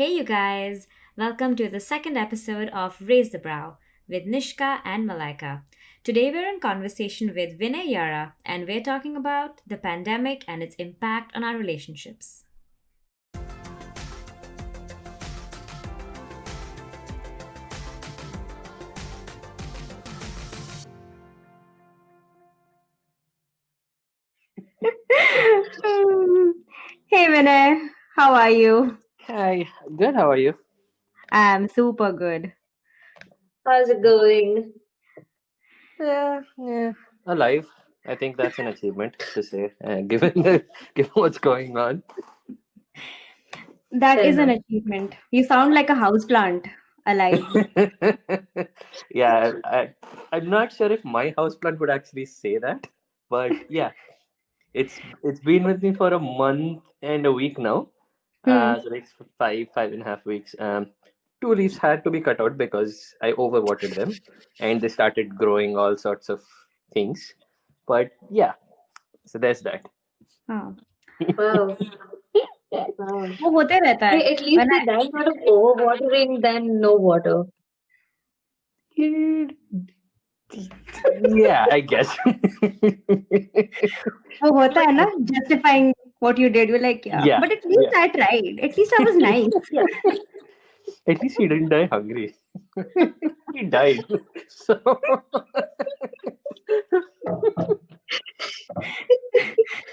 Hey, you guys! Welcome to the second episode of Raise the Brow with Nishka and Malaika. Today we're in conversation with Vinay Yarra and we're talking about the pandemic and its impact on our relationships. Hey Vinay, how are you? Hi, good. How are you? I'm super good. How's it going? Yeah, alive. I think that's an achievement to say, given given what's going on. That Fair is an enough. achievement. You sound like a houseplant alive. Yeah, I'm not sure if my houseplant would actually say that, but yeah, it's been with me for a month and a week now. Hmm. So like 5.5 weeks. Two leaves had to be cut out because I overwatered them, and they started growing all sorts of things. But yeah, so there's that. हाँ, Wow. Wow. वो होते रहता है. Hey, at least When I with that sort of overwatering than no water. Yeah, I guess. वो होता है ना justifying what you did. You're like, yeah, Yeah, but at yeah. least I tried. At least I was nice. Yeah. At least he didn't die hungry. He died. So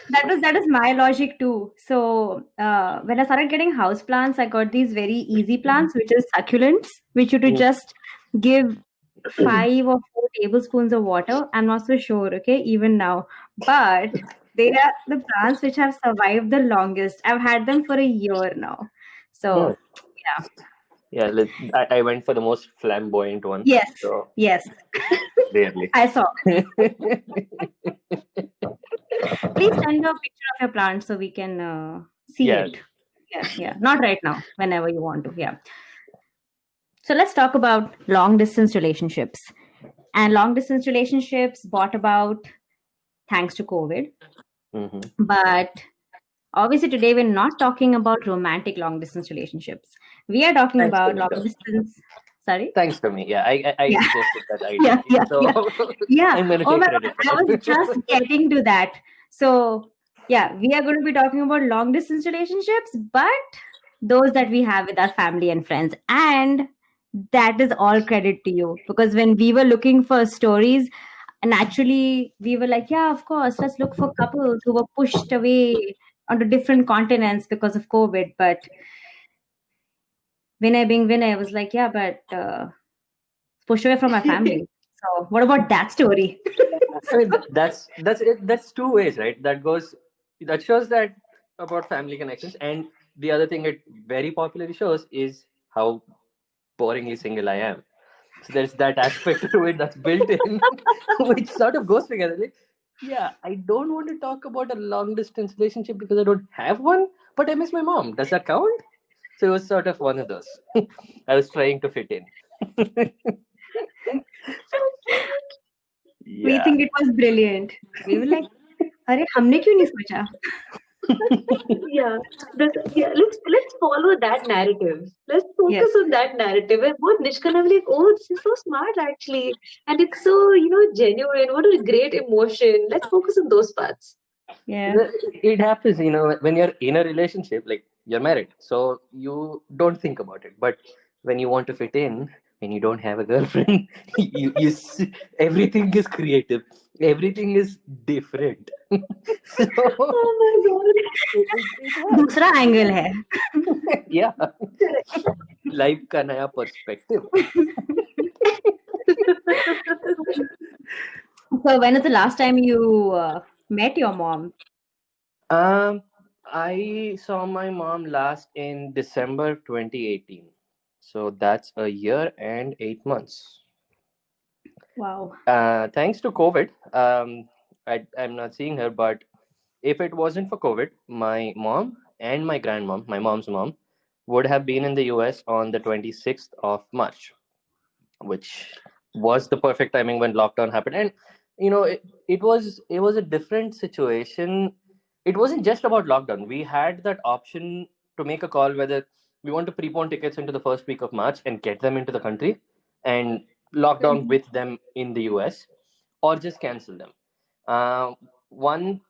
That is my logic too. So when I started getting house plants, I got these very easy plants, which is succulents, which you to just give 5 or 4 tablespoons of water. I'm not so sure, okay, even now. But they are the plants which have survived the longest. I've had them for a year now. Hmm. So yeah. Yeah, I went for the most flamboyant one. Yes. So Yes. rarely. I saw. Please send a picture of your plant so we can see Yeah. it. Yeah, yeah. Not right now, whenever you want to. Yeah. So let's talk about long distance relationships. And long distance relationships brought about thanks to COVID. Hmm. But obviously, today we're not talking about romantic long distance relationships. We are talking Thanks to about long Nishka. distance. Sorry? Thanks to me. Yeah, I Yeah, suggested that yeah, idea. yeah, So yeah. Yeah. I'm gonna Oh take my credit God. for I was that. just getting to that. So, yeah, we are going to be talking about long distance relationships, but those that we have with our family and friends. And that is all credit to you because when we were looking for stories, naturally we were like, yeah, of course, let's look for couples who were pushed away onto different continents because of COVID. But Vinay being Vinay was like, yeah, but pushed away from my family. So, what about that story? I mean, that's it. That's two ways, right? That shows that about family connections, and the other thing it very popularly shows is how boringly single I am. So there's that aspect to it that's built in, which sort of goes together. Like, yeah, I don't want to talk about a long distance relationship because I don't have one, but I miss my mom. Does that count? So it was sort of one of those. I was trying to fit in. We Yeah. think it was brilliant. We were like, अरे हमने क्यों नहीं सोचा? Yeah. Let's follow that narrative. Let's Yes. focus on that narrative. And both Nishka and I were like, oh, this is so smart actually. And it's so, genuine. What a great emotion. Let's focus on those parts. Yeah. It happens, when you're in a relationship, like you're married, so you don't think about it. But when you want to fit in, when you don't have a girlfriend, everything is creative, everything is different. So Oh my God. it works. दूसरा angle है. Yeah, Correct. Life का नया perspective. So, when is the last time you met your mom? Um, I saw my mom last in December 2018. So that's a year and 8 months. Wow. Thanks to COVID, I'm not seeing her, but if it wasn't for COVID, my mom and my grandmom, my mom's mom, would have been in the US on the 26th of March, which was the perfect timing when lockdown happened. And it was a different situation. It wasn't just about lockdown. We had that option to make a call whether we want to prepone tickets into the first week of March and get them into the country and lock down Mhm. with them in the US, or just cancel them. One,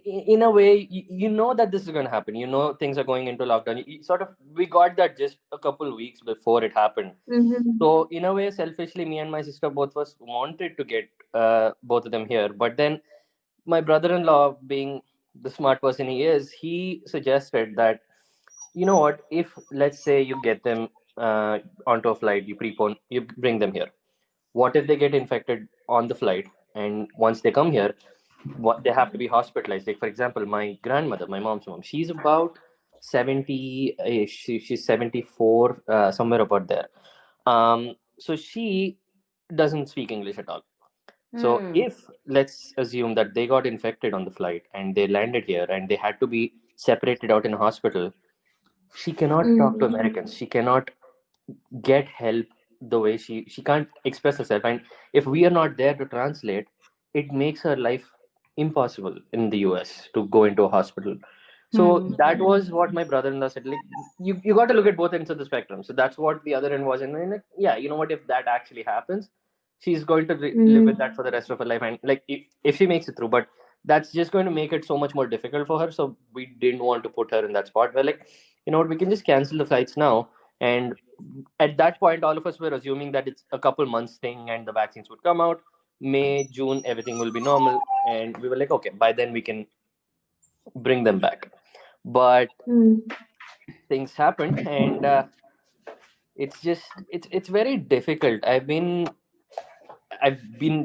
in a way, you know that this is going to happen. You know things are going into lockdown. Sort of, we got that just a couple weeks before it happened. Mhm. So in a way, selfishly, me and my sister both of us wanted to get both of them here. But then my brother-in-law, being the smart person he is, he suggested that, you know what, if let's say you get them onto a flight, you prepone, you bring them here. What if they get infected on the flight, and once they come here, what, they have to be hospitalized? Like, for example, my grandmother, my mom's mom, she's about 70, she's 74, somewhere about there. So she doesn't speak English at all. So Hmm. if let's assume that they got infected on the flight and they landed here and they had to be separated out in a hospital, she cannot talk to Mhm. Americans. She cannot get help the way she can't express herself. And if we are not there to translate, it makes her life impossible in the US to go into a hospital. So Hmm. that was what my brother-in-law said. Like, you got to look at both ends of the spectrum. So that's what the other end was. And then, like, yeah, you know what? If that actually happens, she's going to live with that Mhm. for the rest of her life. And like, if she makes it through, but that's just going to make it so much more difficult for her. So we didn't want to put her in that spot. We're like, you know what? We can just cancel the flights now. And at that point, all of us were assuming that it's a couple months thing and the vaccines would come out. May, June, everything will be normal. And we were like, okay, by then we can bring them back. But Mhm. things happened, and it's just it's very difficult. I've been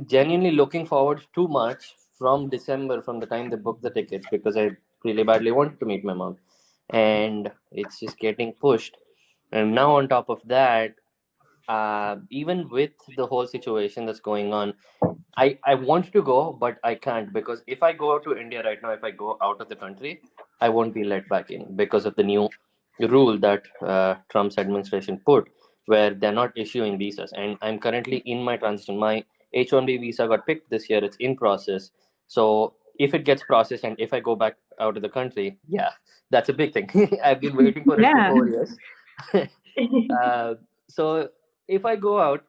genuinely looking forward to March from December, from the time they booked the tickets, because I really badly wanted to meet my mom, and it's just getting pushed. And now on top of that, even with the whole situation that's going on, I want to go, but I can't, because if I go to India right now, if I go out of the country, I won't be let back in because of the new rule that Trump's administration put, where they're not issuing visas. And I'm currently in my transition. My H-1B visa got picked this year. It's in process. So if it gets processed and if I go back out of the country, yeah, that's a big thing. I've been waiting for it for Yeah. 4 years. uh, so if I go out,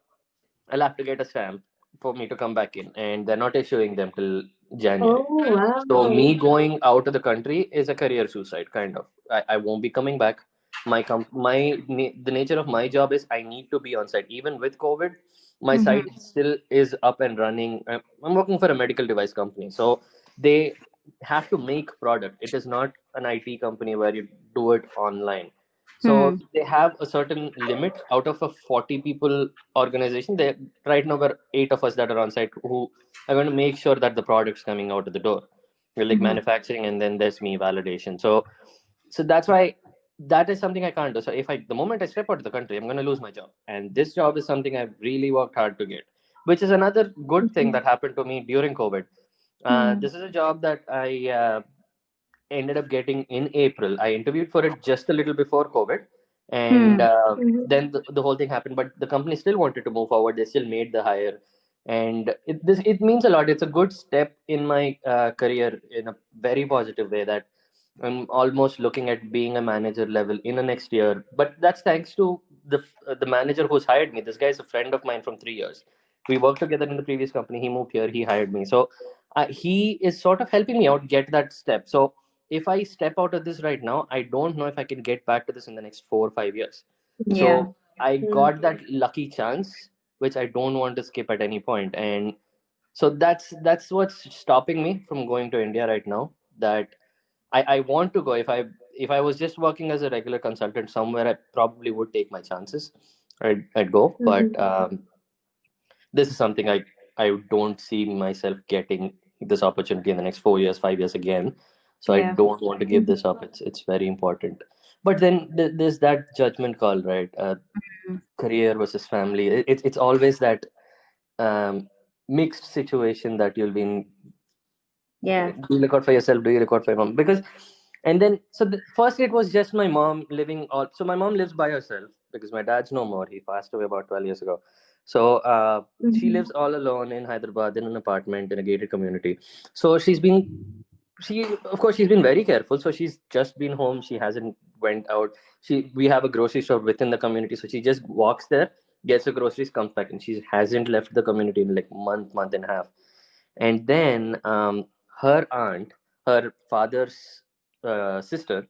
I'll have to get a stamp for me to come back in, and they're not issuing them till January. Oh, So me wow. going out of the country is a career suicide, kind of. I won't be coming back. The nature of my job is I need to be on site. Even with COVID, my Hmm. site still is up and running. I'm working for a medical device company, so they have to make product. It is not an IT company where you do it online. So Hmm. they have a certain limit out of a 40 people organization. They right now we're 8 of us that are on site who are going to make sure that the product's coming out of the door. We're like Hmm. manufacturing, and then there's me validation. So that's why that is something I can't do. So if I the moment I step out of the country, I'm going to lose my job. And this job is something I've really worked hard to get, which is another good thing Mhm. that happened to me during COVID. Hmm. This is a job that I ended up getting in April. I interviewed for it just a little before COVID, and Hmm. Mhm. then the whole thing happened. But the company still wanted to move forward. They still made the hire, and it means a lot. It's a good step in my career in a very positive way. That I'm almost looking at being a manager level in the next year. But that's thanks to the manager who's hired me. This guy is a friend of mine from 3 years. We worked together in the previous company. He moved here. He hired me. So he is sort of helping me out get that step. So if I step out of this right now, I don't know if I can get back to this in the next 4 or 5 years. Yeah. So I Mhm. got that lucky chance, which I don't want to skip at any point. And so that's what's stopping me from going to India right now. That I want to go. If I was just working as a regular consultant somewhere, I probably would take my chances. I'd go, but Mhm. this is something I don't see myself getting this opportunity in the next 4 years, 5 years again. So I Yeah. don't want to give Mhm. this up. It's very important. But then there's that judgment call, right? Hmm. Career versus family. It's always that um, mixed situation that you'll be in. Yeah. Do you look out for yourself? Do you look out for your mom? Because, and then so first it was just my mom living. All so my mom lives by herself because my dad's no more. He passed away about 12 years ago. So she lives Mhm. all alone in Hyderabad in an apartment in a gated community. So she's been, she of course she's been very careful. So she's just been home. She hasn't went out. We have a grocery store within the community, so she just walks there, gets the groceries, comes back, and she hasn't left the community in like month and a half. And then her aunt, her father's sister,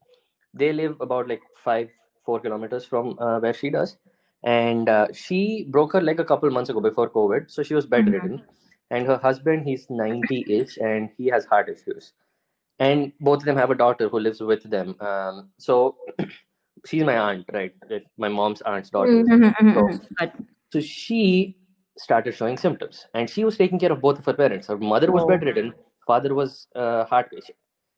they live about like 4 kilometers from where she does, and she broke her leg a couple months ago before COVID, so she was Mhm. bedridden. And her husband, he's 90-ish, and he has heart issues, and both of them have a daughter who lives with them. So she's my aunt, right? My mom's aunt's daughter. Mm. Mhm, mhm, So mhm. But so she started showing symptoms, and she was taking care of both of her parents. Her mother was oh. bedridden, father was heart patient.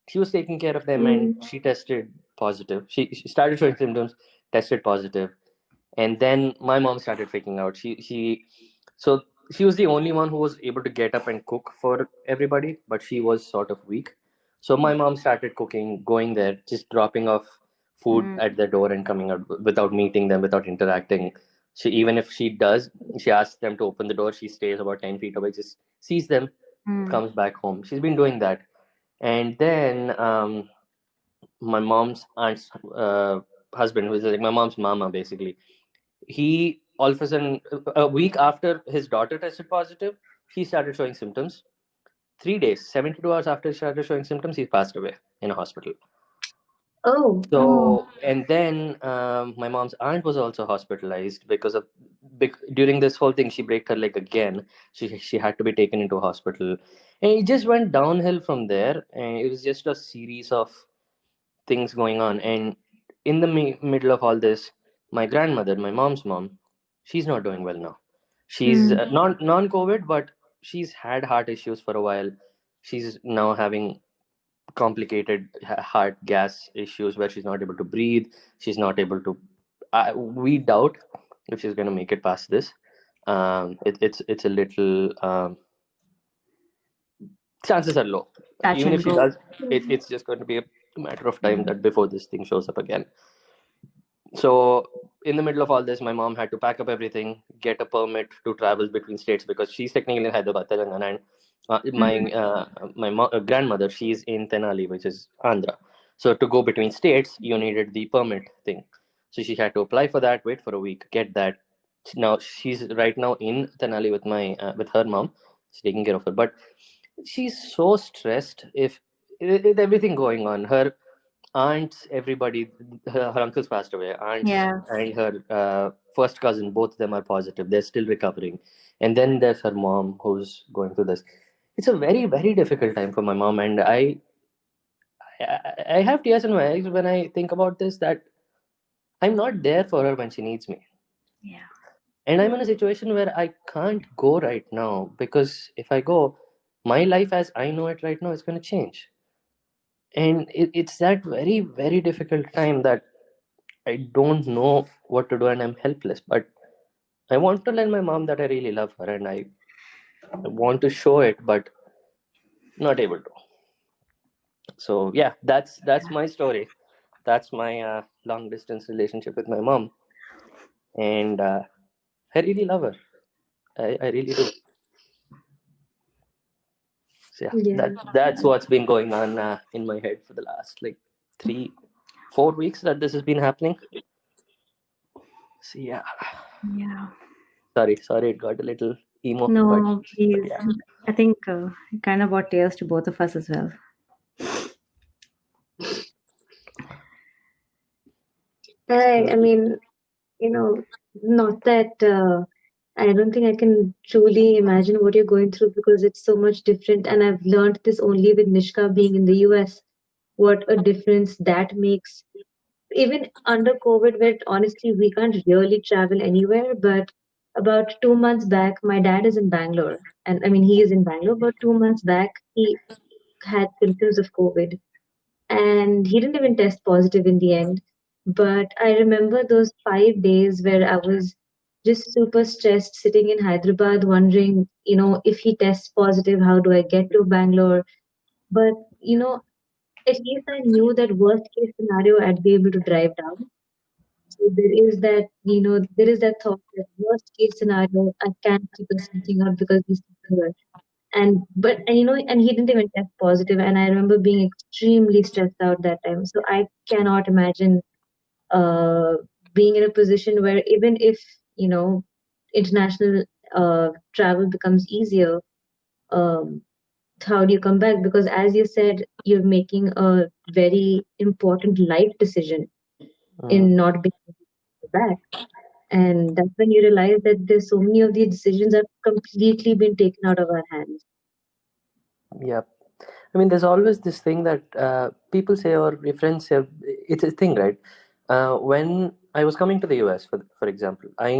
She was taking care of them, and Mm. she tested positive. She started showing symptoms, tested positive, and then my mom started freaking out. So she was the only one who was able to get up and cook for everybody, but she was sort of weak. So my mom started cooking, going there, just dropping off food Mm, at their door and coming out without meeting them, without interacting. She Even if she does, she asks them to open the door. She stays about 10 feet away, just sees them, mm, comes back home. She's been doing that, and then my mom's aunt's husband, who is like my mom's mama, basically, he all of a sudden, a week after his daughter tested positive, he started showing symptoms. 3 days, 72 hours after he started showing symptoms, he passed away in a hospital. Oh. oh. So, and then my mom's aunt was also hospitalized because of during this whole thing, she broke her leg again. She had to be taken into a hospital, and it just went downhill from there. And it was just a series of things going on. And in the middle of all this, my grandmother, my mom's mom, she's not doing well now. She's Mm, not non-COVID, but she's had heart issues for a while. She's now having complicated heart gas issues where she's not able to breathe. She's not able to. We doubt if she's going to make it past this. It's a little chances are low. touch Even if and she go. does, it's just going to be a matter of time that before this thing shows up again. So in the middle of all this, my mom had to pack up everything, get a permit to travel between states because she's technically in Hyderabad, Telangana, and Mm, my grandmother, she's in Tenali, which is Andhra. So to go between states, you needed the permit thing. So she had to apply for that, wait for a week, get that. Now she's right now in Tenali with my with her mom. She's taking care of her, but she's so stressed if with everything going on. Her aunts, everybody, her uncles passed away. Aunts yeah. and her first cousin, both of them are positive. They're still recovering. And then there's her mom who's going through this. It's a very, very difficult time for my mom. And I have tears in my eyes when I think about this that I'm not there for her when she needs me. Yeah. And I'm in a situation where I can't go right now because if I go, my life as I know it right now is going to change. And it's that very, very difficult time that I don't know what to do and I'm helpless. But I want to tell my mom that I really love her and I want to show it, but not able to. So yeah, that's my story. That's my long distance relationship with my mom, and I really love her. I really do. So yeah, Yeah. that's what's been going on in my head for the last like 3 4 weeks that this has been happening. So yeah, Yeah. sorry, it got a little emo, No, but please. yeah. I think it kind of brought tears to both of us as well. I mean, not that I don't think I can truly imagine what you're going through because it's so much different. And I've learned this only with Nishka being in the US, what a difference that makes. Even under COVID, where honestly we can't really travel anywhere, but about 2 months back, my dad is in Bangalore. And I mean, he is in Bangalore, but 2 months back, he had symptoms of COVID and he didn't even test positive in the end. But I remember those 5 days where I was just super stressed sitting in Hyderabad, wondering, if he tests positive, how do I get to Bangalore? But, at least I knew that worst case scenario, I'd be able to drive down. So there is that thought that worst case scenario, I can figure something out because he's here. And he didn't even test positive, and I remember being extremely stressed out that time. So I cannot imagine. uh, being in a position where even if, international travel becomes easier, um, how do you come back? Because as you said, you're making a very important life decision Mm. in not being able to go back. And that's when you realize that there's so many of these decisions have completely been taken out of our hands. Yeah. I mean, there's always this thing that people say, or your friends say, it's a thing, right? When I was coming to the US, for example, I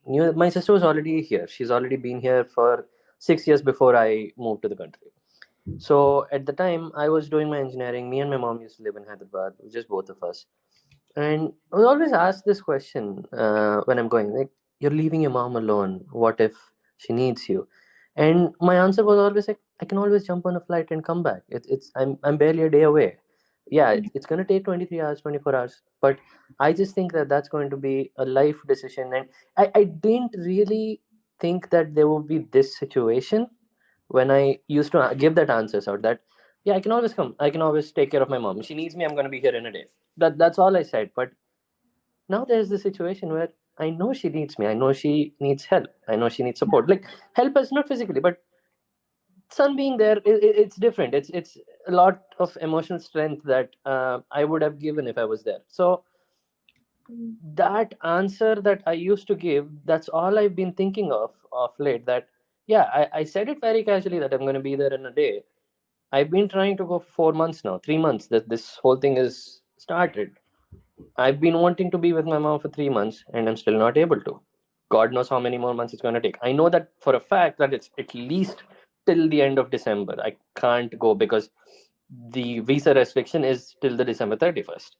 knew that my sister was already here. She's already been here for 6 years before I moved to the country. So at the time, I was doing my engineering. Me and my mom used to live in Hyderabad, just both of us. And I was always asked this question when I'm going, like, you're leaving your mom alone. What if she needs you? And my answer was always like, I can always jump on a flight and come back. I'm barely a day away. Yeah, it's gonna take 23 hours, 24 hours, but I just think that that's going to be a life decision. And I didn't really think that there would be this situation when I used to give that answers out that yeah, I can always come. I can always take care of my mom. If she needs me, I'm gonna be here in a day. That's all I said. But now there's the situation where I know she needs me. I know she needs help. I know she needs support. Like help us not physically, but son being there, it's different. It's a lot of emotional strength that I would have given if I was there. So that answer that I used to give, that's all I've been thinking of late. That yeah, I said it very casually that I'm going to be there in a day. I've been trying to go for 4 months now, 3 months that this whole thing is started. I've been wanting to be with my mom for 3 months and I'm still not able to. God knows how many more months it's going to take. I know that for a fact that it's at least till the end of December. I can't go because the visa restriction is till the December 31st.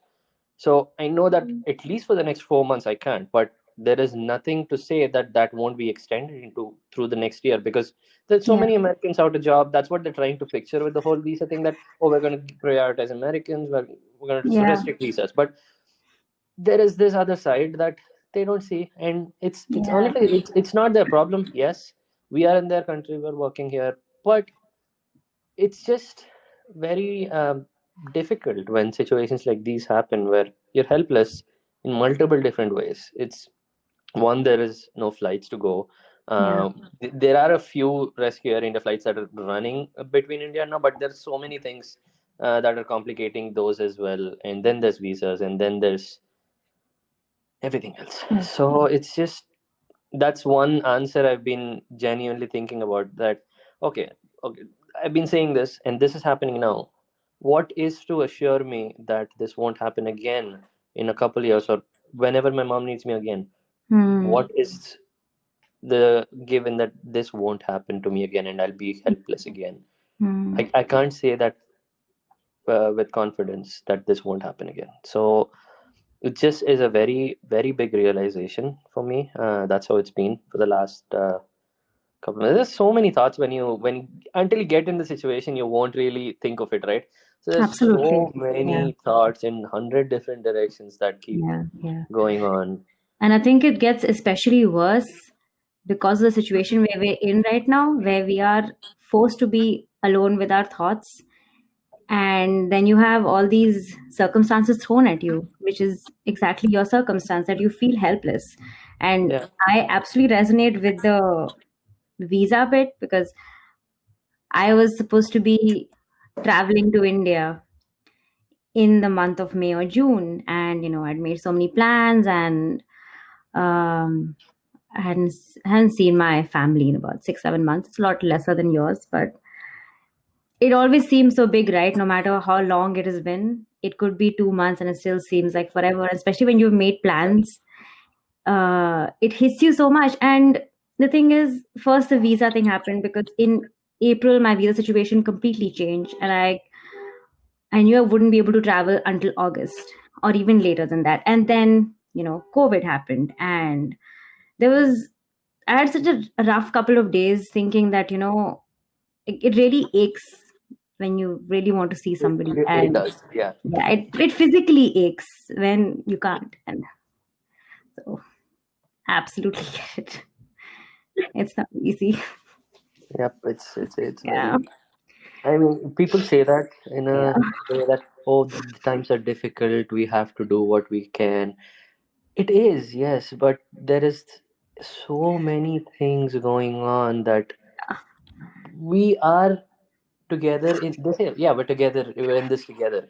So I know that at least for the next 4 months I can't, but there is nothing to say that that won't be extended into through the next year because there's so Yeah. many Americans out of job. That's what they're trying to picture with the whole visa thing that, oh, we're going to prioritize Americans, we're going to Yeah. restrict visas. But there is this other side that they don't see, and it's Yeah. honestly it's not their problem. Yes, we are in their country, we're working here, but it's just very difficult when situations like these happen where you're helpless in multiple different ways. It's one, there is no flights to go. Yeah. There are a few rescue air India flights that are running between India now, but there's so many things that are complicating those as well. And then there's visas, and then there's everything else. Yeah. So it's just that's one answer I've been genuinely thinking about. That okay, okay, I've been saying this, and this is happening now. What is to assure me that this won't happen again in a couple years or whenever my mom needs me again? Hmm. What is the given that this won't happen to me again and I'll be helpless again? Hmm. I can't say that with confidence that this won't happen again. So it just is a very, very big realization for me. That's how it's been for the last couple of minutes. There's so many thoughts until you get in the situation, you won't really think of it, right? So there's Absolutely. so Yeah. many thoughts in 100 different directions that keep Yeah. Yeah. going on. And I think it gets especially worse because of the situation where we're in right now, where we are forced to be alone with our thoughts. And then you have all these circumstances thrown at you, which is exactly your circumstance that you feel helpless. And Yeah. I absolutely resonate with the visa bit because I was supposed to be traveling to India in the month of May or June. And, I'd made so many plans and um, I hadn't seen my family in about 6-7 months. It's a lot lesser than yours, but it always seems so big, right? No matter how long it has been, it could be 2 months and it still seems like forever. Especially when you've made plans, it hits you so much. And the thing is, first the visa thing happened because in April my visa situation completely changed, and I knew I wouldn't be able to travel until August or even later than that. And then COVID happened, and there was I had such a rough couple of days thinking that it really aches when you really want to see somebody, It really and does. Yeah. yeah, it physically aches when you can't. And so absolutely get it. It's not easy. Yep. It's Yeah. very. I mean, people say that in Yeah. a way that oh, the times are difficult, we have to do what we can. It is, yes, but there is so many things going on that we are together in they say, yeah, we're together, we're in this together.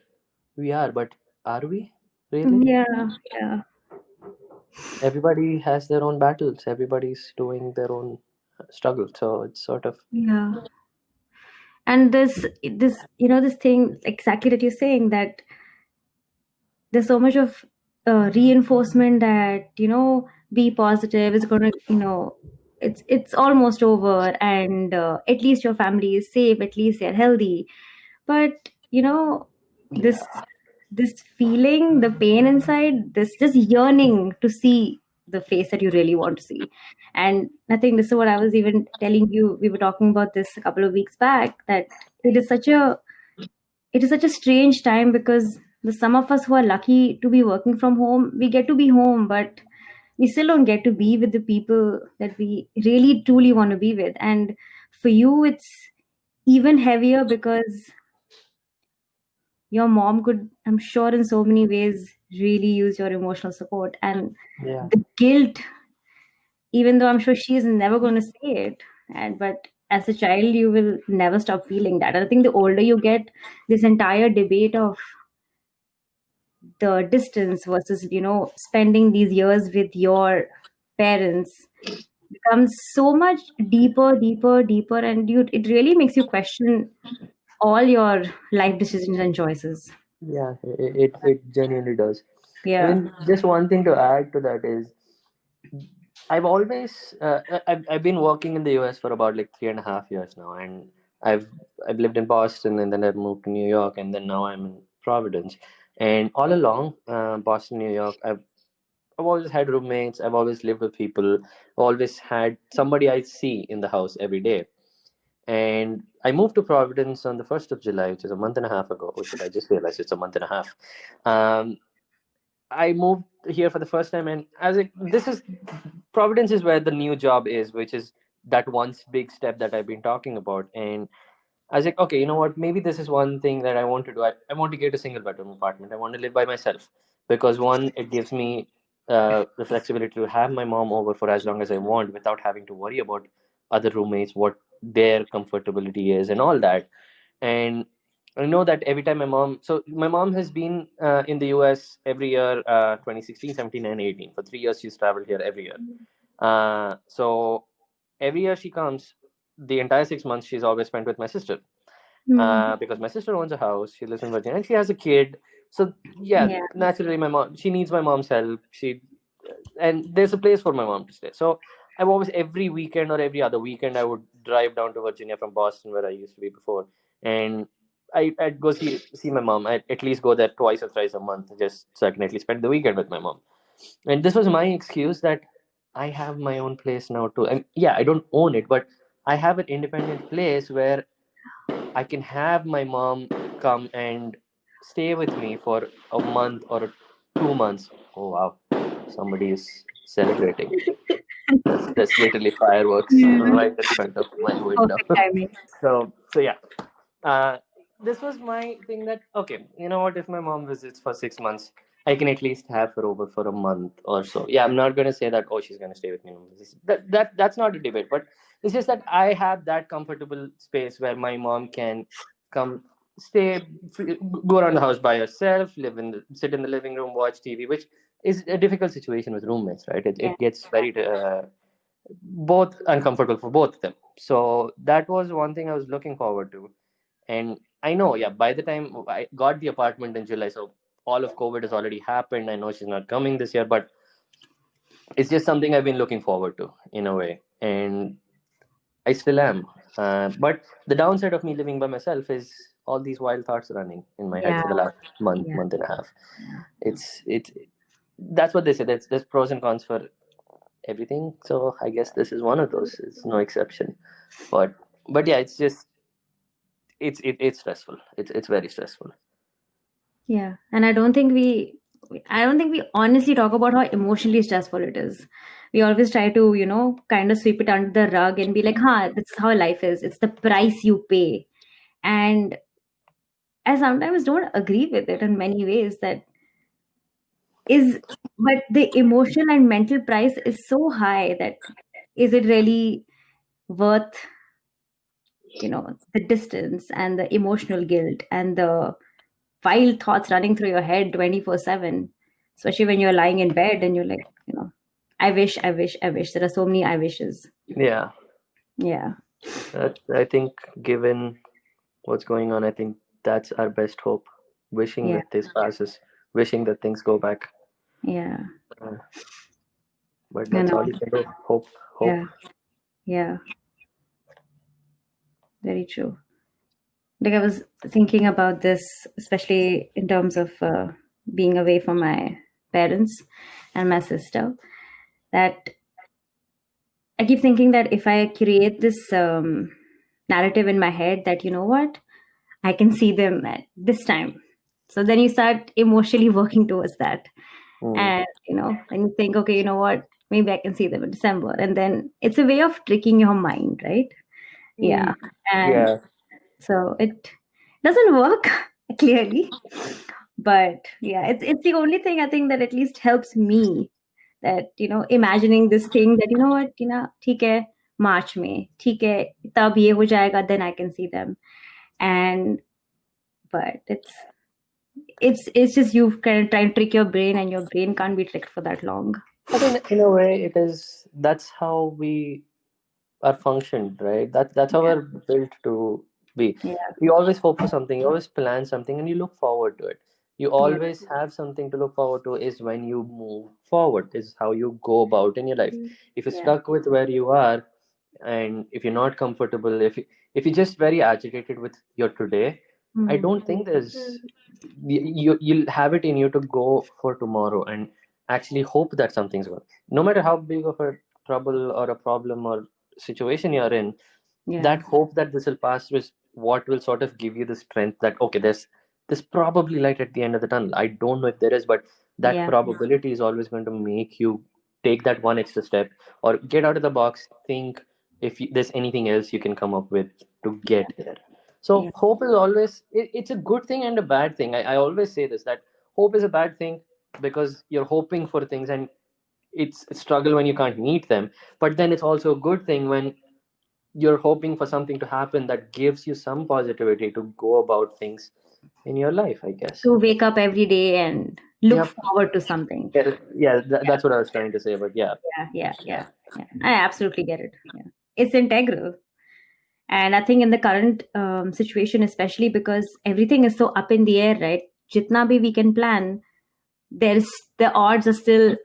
We are, but are we really? Yeah, yeah, Everybody has their own battles, everybody's doing their own struggle, so it's sort of yeah. And this this thing exactly that you're saying, that there's so much of reinforcement that be positive, it's gonna it's almost over, and at least your family is safe, at least they're healthy. But this yeah, this feeling, the pain inside, this just yearning to see the face that you really want to see. And I think this is what I was even telling you, we were talking about this a couple of weeks back, that it is such a it is such a strange time, because the some of us who are lucky to be working from home, we get to be home, but we still don't get to be with the people that we really truly want to be with. And for you, it's even heavier, because your mom could, I'm sure, in so many ways really use your emotional support. And yeah, the guilt, even though I'm sure she is never going to say it, and but as a child you will never stop feeling that. I think the older you get, this entire debate of the distance versus spending these years with your parents becomes so much deeper, and it really makes you question all your life decisions and choices. yeah, it genuinely does. I Yeah. mean, just one thing to add to that is I've always I've been working in the US for about like 3.5 years now, and I've I've lived in Boston, and then I've moved to New York, and then now I'm in Providence. And all along, Boston, New York, I've always had roommates. I've always lived with people. Always had somebody I see in the house every day. And I moved to Providence on the 1st of July, which is a month and a half ago. Oh shit! I just realized it's a month and a half. Um, I moved here for the first time, and I was like, "This is Providence is where the new job is, which is that once big step that I've been talking about." And I was like, "Okay, you know what? Maybe this is one thing that I want to do. I want to get a single bedroom apartment. I want to live by myself because one, it gives me the flexibility to have my mom over for as long as I want without having to worry about other roommates, what their comfortability is, and all that." And I know that every time my mom has been in the US every year, 2016, 17, and 18. For 3 years, she's traveled here every year. So every year she comes, the entire 6 months she's always spent with my sister. Hmm. Because my sister owns a house, she lives in Virginia, and she has a kid. So yeah, Yeah. naturally, she needs my mom's help. And there's a place for my mom to stay. So I've always every weekend or every other weekend I would drive down to Virginia from Boston where I used to be before, and I'd go see my mom. I'd at least go there twice or thrice a month just so I can at least spend the weekend with my mom. And this was my excuse that I have my own place now too. And yeah, I don't own it, but I have an independent place where I can have my mom come and stay with me for a month or 2 months. Oh wow, somebody is celebrating. That's literally fireworks Yeah. right in front of my window. Perfect timing. So yeah, uh, this was my thing that okay, you know what? If my mom visits for 6 months, I can at least have her over for a month or so. Yeah, I'm not gonna say that oh she's gonna stay with me. That's not a debate, but it's just that I have that comfortable space where my mom can come stay go around the house by herself, sit in the living room, watch TV, which is a difficult situation with roommates, right? it, Yeah. it gets very both uncomfortable for both of them. So that was one thing I was looking forward to. And I know, yeah, by the time I got the apartment in July, so all of COVID has already happened. I know she's not coming this year, but it's just something I've been looking forward to in a way. And I still am. But the downside of me living by myself is all these wild thoughts running in my head Yeah. for the last month, Yeah. month and a half. Yeah. It's that's what they say. There's pros and cons for everything. So I guess this is one of those. It's no exception. But yeah, it's just it's stressful. It's very stressful. Yeah. And I don't think we honestly talk about how emotionally stressful it is. We always try to, kind of sweep it under the rug and be like, huh, this is how life is. It's the price you pay. And I sometimes don't agree with it in many ways. That is, but the emotional and mental price is so high that is it really worth, the distance and the emotional guilt and the wild thoughts running through your head 24/7, especially when you're lying in bed and you're like, I wish, I wish, I wish. There are so many I wishes. Yeah, Yeah. I think given what's going on, I think that's our best hope. Wishing Yeah. that this passes, wishing that things go back. Yeah. Uh, but I that's know. all you can do. Hope, hope. Yeah. Yeah. Very true. Like I was thinking about this, especially in terms of being away from my parents and my sister, that I keep thinking that if I create this narrative in my head that, you know what, I can see them at this time. So then you start emotionally working towards that. Mm. And, then you think, okay, you know what, maybe I can see them in December. And then it's a way of tricking your mind, right? Yeah. And Yeah, so it doesn't work clearly. But yeah, it's the only thing I think that at least helps me, that imagining this thing that what, ठीक है, March में ठीक है, तब ये हो जाएगा, then I can see them. And but it's just you kind of try and trick your brain, and your brain can't be tricked for that long. I think in a way it is. That's how we are functioned, right? That's how Yeah. we're built to be. Yeah. You always hope for something. You always plan something, and you look forward to it. You Yeah. always have something to look forward to. Is when you move forward. Is how you go about in your life. If you're Yeah. stuck with where you are, and if you're not comfortable, if you're just very agitated with your today, I Hmm. don't think there's you'll have it in you to go for tomorrow and actually hope that something's going. No matter how big of a trouble or a problem or situation you're in, Yeah. that hope that this will pass is what will sort of give you the strength that okay, there's probably light at the end of the tunnel. I don't know if there is, but that Yeah. probability is always going to make you take that one extra step or get out of the box, think if there's anything else you can come up with to get there. Yeah. So hope is always it's a good thing and a bad thing. I always say this, that hope is a bad thing because you're hoping for things and it's a struggle when you can't meet them, but then it's also a good thing when you're hoping for something to happen that gives you some positivity to go about things in your life, I guess. To wake up every day and look Yep. forward to something. Yeah, that's what I was trying to say, but yeah. Yeah. Yeah. Yeah. Yeah. I absolutely get it. Yeah. It's integral. And I think in the current situation, especially because everything is so up in the air, right? Jitna bhi we can plan, there's the odds are still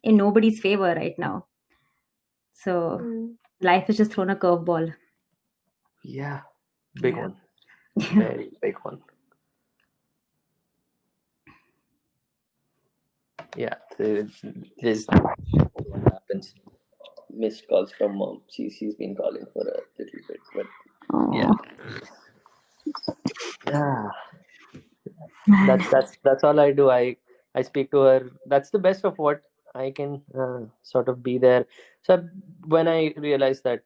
in nobody's favor right now. So life has just thrown a curveball. Yeah, big Yeah. one. Very big one. Yeah, there's what happens. Missed calls from mom. She's been calling for a little bit, but yeah. Oh. Yeah, that's all I do. I speak to her. That's the best of what I can sort of be there. So when I realized that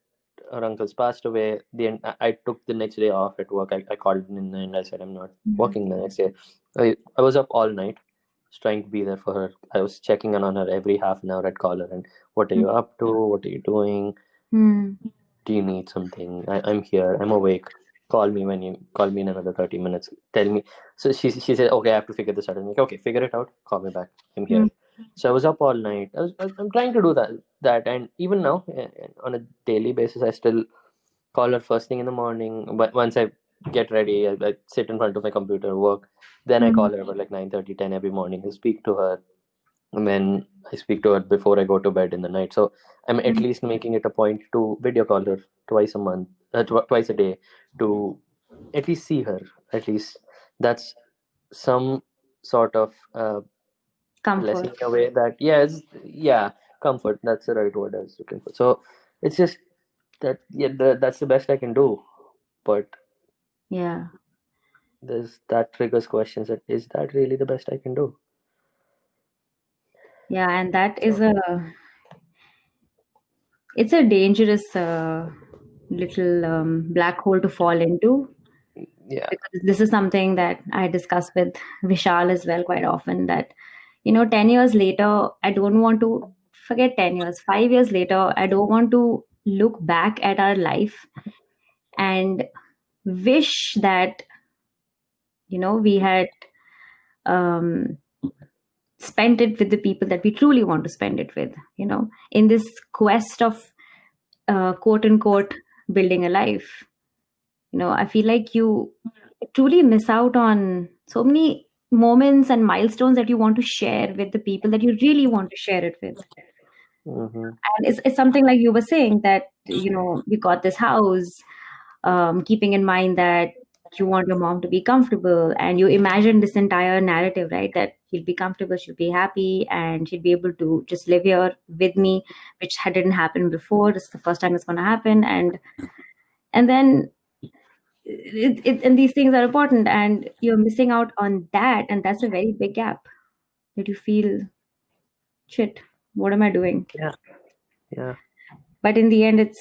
her uncle's passed away, I took the next day off at work. I called in and I said I'm not Mhm. working the next day. I was up all night, was trying to be there for her. I was checking in on her every half an hour. I'd call her and what are you up to? What are you doing? Hmm. Do you need something? I'm here. I'm awake. Call me when you call me in another 30 minutes. Tell me. So she said, okay, I have to figure this out. I'm like, okay, figure it out. Call me back. I'm Hmm. here. So I was up all night. I'm trying to do that. And even now, on a daily basis, I still call her first thing in the morning. But once I get ready, I sit in front of my computer, work. Then I Hmm. call her about like 9:30, 10 every morning. I speak to her and then I speak to her before I go to bed in the night. So I'm at Hmm. least making it a point to video call her twice a month, twice a day, to at least see her. At least that's some sort of blessing Comfort. in a way that yeah, comfort. That's the right word I was looking for. So it's just that that's the best I can do. But Yeah. that triggers questions that is that really the best I can do? Yeah. And that is So it's a dangerous little black hole to fall into. Yeah. because this is something that I discuss with Vishal as well quite often, that 10 years later, I don't want to forget 10 years, 5 years later, I don't want to look back at our life and wish that we had um, spent it with the people that we truly want to spend it with, in this quest of quote unquote building a life. I feel like you truly miss out on so many moments and milestones that you want to share with the people that you really want to share it with. Mm-hmm. And it's something like you were saying that, we got this house, keeping in mind that you want your mom to be comfortable, and you imagine this entire narrative, right? That she'll be comfortable, she'll be happy, and she'll be able to just live here with me, which didn't happen before. This is the first time it's going to happen. And then and these things are important, and you're missing out on that, and that's a very big gap that you feel, shit, what am I doing? Yeah. Yeah. But in the end, it's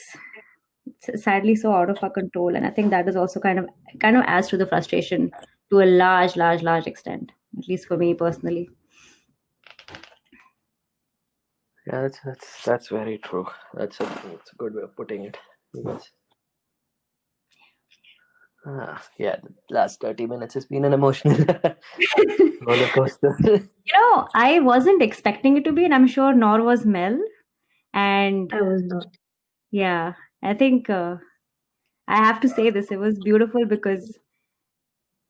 sadly so out of our control, and I think that is also kind of adds to the frustration to a large extent, at least for me personally. Yeah, that's very true. That's a good way of putting it. Yes. Yeah, the last 30 minutes has been an emotional roller coaster. I wasn't expecting it to be, and I'm sure nor was Mel. And I was not. yeah, I think I have to say this, it was beautiful because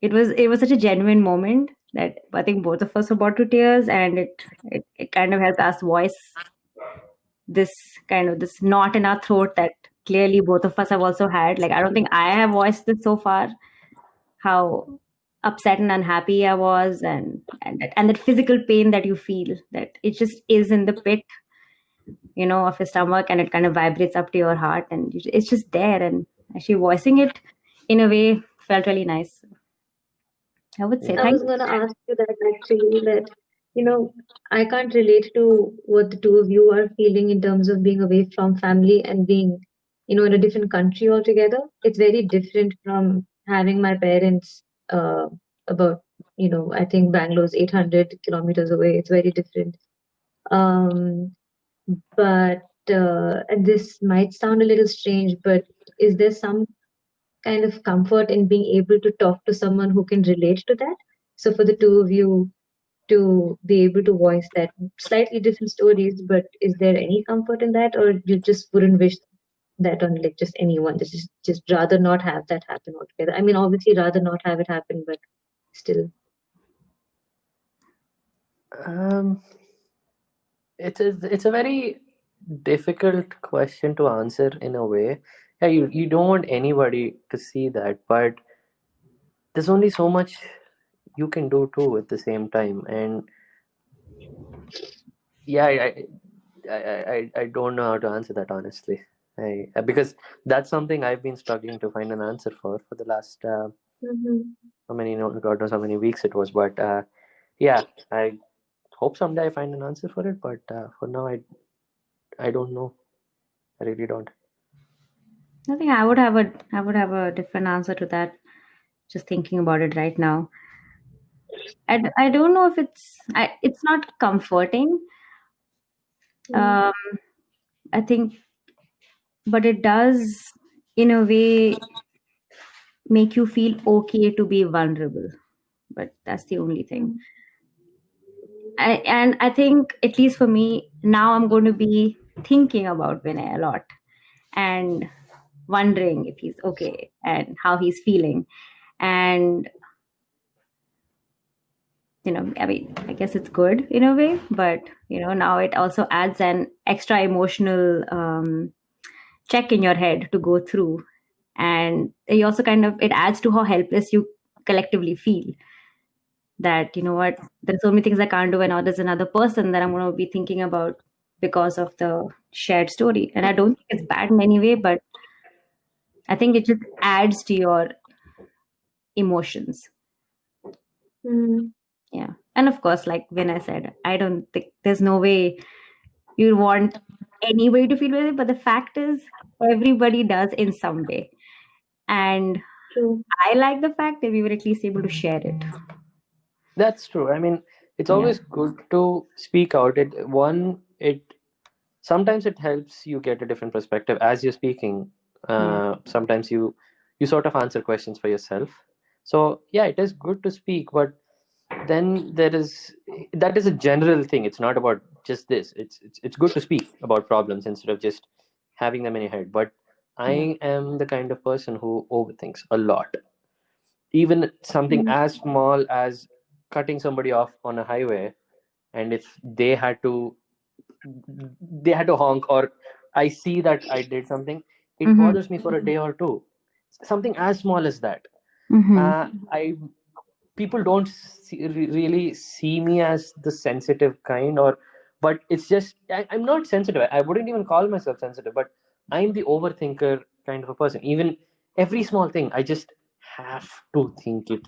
it was such a genuine moment that I think both of us were brought to tears, and it kind of helped us voice this this knot in our throat that clearly both of us have also had. Like, I don't think I have voiced this so far, how upset and unhappy I was, and that physical pain that you feel, that it just is in the pit, of your stomach, and it kind of vibrates up to your heart, and it's just there, and actually voicing it in a way felt really nice. I would say Yeah. I thank was you. going to ask you that actually, that, you know, I can't relate to what the two of you are feeling in terms of being away from family and being, in a different country altogether. It's very different from having my parents about, I think Bangalore's 800 kilometers away. It's very different. Um, but and this might sound a little strange, but is there some kind of comfort in being able to talk to someone who can relate to that? So for the two of you to be able to voice that slightly different stories, but is there any comfort in that, or you just wouldn't wish that on like just anyone? Just rather not have that happen altogether. I mean, obviously rather not have it happen, but still. Um, it's a very difficult question to answer in a way. Yeah, you don't want anybody to see that, but there's only so much you can do too at the same time. And yeah, I don't know how to answer that honestly. Because that's something I've been struggling to find an answer for the last Hmm. how many, no, God knows how many weeks it was. But yeah, I hope someday I find an answer for it. But for now, I don't know. I really don't. I think I would have a different answer to that. Just thinking about it right now, I don't know if it's not comforting. Mm. Um, I think, but it does, in a way, make you feel okay to be vulnerable. But that's the only thing. Mm. And I think, at least for me, now I'm going to be thinking about Vinay a lot and wondering if he's okay and how he's feeling. And, I mean, I guess it's good in a way, but, now it also adds an extra emotional check in your head to go through. And you also it adds to how helpless you collectively feel, that what, there's so many things I can't do, and now there's another person that I'm going to be thinking about because of the shared story. And I don't think it's bad in any way, but I think it just adds to your emotions. Mm. Yeah. And of course, like when I said, I don't think there's no way you want anybody to feel with it, but the fact is everybody does in some way. And True. I like the fact that we were at least able to share it. That's true. I mean, it's Yeah. always good to speak out. It sometimes it helps you get a different perspective as you're speaking. Yeah. Sometimes you sort of answer questions for yourself. So yeah, it is good to speak, but then that is a general thing. It's not about just this. It's good to speak about problems instead of just having them in your head. But Yeah. I am the kind of person who overthinks a lot. Even something Mm. as small as cutting somebody off on a highway, and if they had to honk, or I see that I did something, it Mm-hmm. bothers me for a day or two. Something as small as that. Mm-hmm. I People don't really see me as the sensitive kind, or but it's just I'm not sensitive. I wouldn't even call myself sensitive, but I'm the overthinker kind of a person. Even every small thing, I just have to think it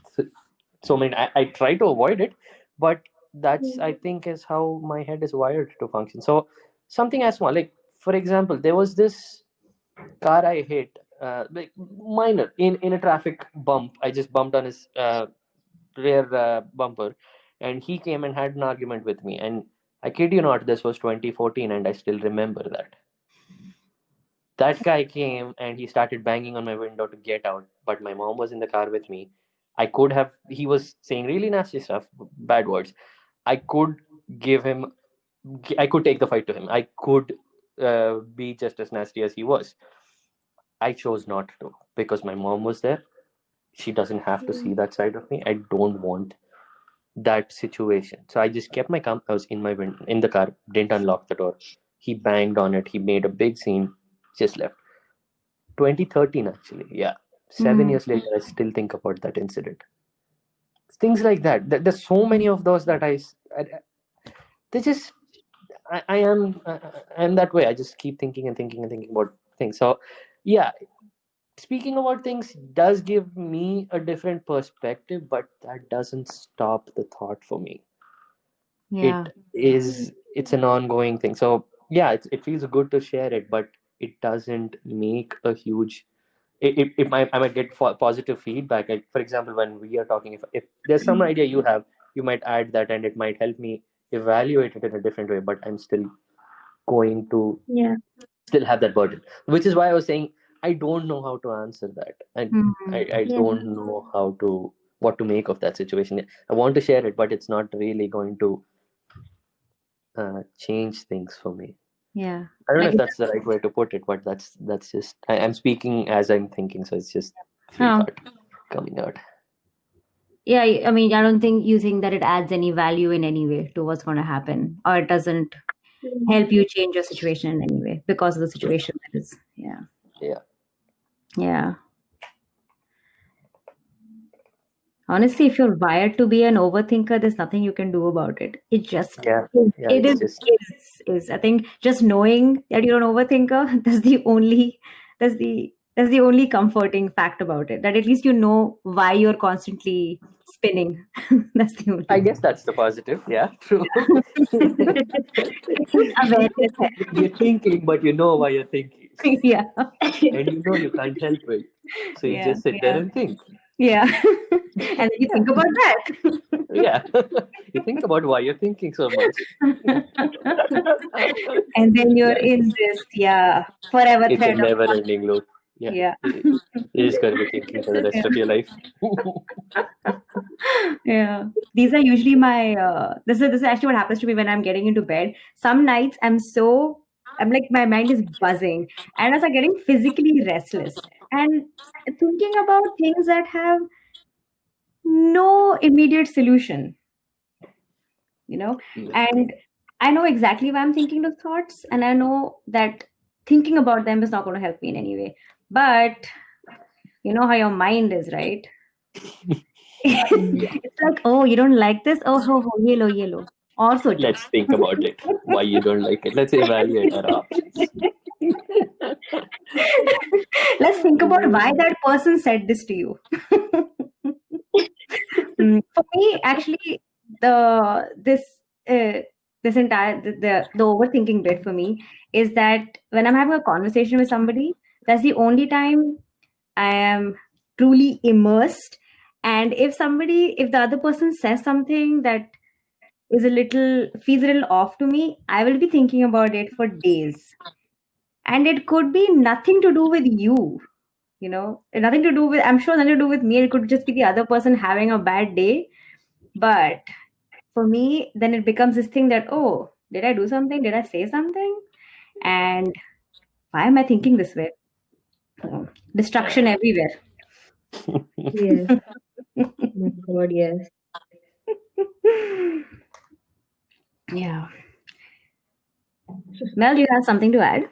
so many. I try to avoid it, but that's, I think, is how my head is wired to function. So something as small, like for example, there was this car I hit, like minor, in a traffic bump. I just bumped on his rear bumper, and he came and had an argument with me. And I kid you not, this was 2014, and I still remember that. That guy came and he started banging on my window to get out, but my mom was in the car with me. He was saying really nasty stuff, bad words. I could give him, I could take the fight to him. I could be just as nasty as he was. I chose not to because my mom was there. She doesn't have to see Mm. that side of me. I don't want that situation. So I just kept I was in the car, didn't unlock the door. He banged on it. He made a big scene, just left. 2013, actually. Yeah. 7 years later, I still think about that incident. Things like that. There's so many of those that they just, I'm that way. I just keep thinking and thinking and thinking about things. So, yeah, speaking about things does give me a different perspective, but that doesn't stop the thought for me. Yeah. It's an ongoing thing. So yeah, it feels good to share it, but it doesn't make a huge, I might get positive feedback. Like, for example, when we are talking, if there's some idea you have, you might add that and it might help me evaluate it in a different way, but I'm still going to Yeah. still have that burden, which is why I was saying I don't know how to answer that. I Yeah. don't know what to make of that situation. I want to share it, but it's not really going to change things for me. Yeah. I don't know Like, if that's the right way to put it, but that's just I'm speaking as I'm thinking, so it's just free oh, thought coming out. yeah. I mean, I don't think you think that it adds any value in any way to what's going to happen, or it doesn't Mm. help you change your situation in any way because of the situation that is. Yeah. Yeah, Yeah. Honestly, if you're wired to be an overthinker, there's nothing you can do about it. It just yeah, is. yeah. It It's is. just Is. I think just knowing that you're an overthinker, that's the only comforting fact about it. That at least you know why you're constantly spinning. That's the I only guess that's the positive. Yeah, true. awareness. You're thinking, but you know why you're thinking, Yeah. and you know you can't help it, so you Yeah. just sit there Yeah. and think. Yeah. And then you Yeah, think about that. yeah. You think about why you're thinking so much. And then you're Yeah, in this, yeah, forever it's a thread of thought. never-ending loop. Yeah, Yeah. you just gotta be thinking for the rest of your life. Yeah. These are usually my this is actually what happens to me when I'm getting into bed. Some nights I'm like my mind is buzzing and as I'm getting physically restless and thinking about things that have no immediate solution, you know. Yeah. And I know exactly why I'm thinking those thoughts, and I know that thinking about them is not going to help me in any way. But you know how your mind is, right? Mm. It's like, oh, you don't like this? Oh, yellow, yellow. Or socho. Let's think about it. Why you don't like it? Let's evaluate our options. Let's think about why that person said this to you. For me, actually, the this uh, this entire the overthinking bit for me is that when I'm having a conversation with somebody, that's the only time I am. truly immersed. And if the other person says something that feels a little off to me, I will be thinking about it for days. And it could be nothing to do with you, nothing to do with, I'm sure nothing to do with me. It could just be the other person having a bad day. But for me, then it becomes this thing that, oh, did I do something? Did I say something? And why am I thinking this way? Destruction everywhere. Yes. My God, yes. Yeah. Mel, do you have something to add?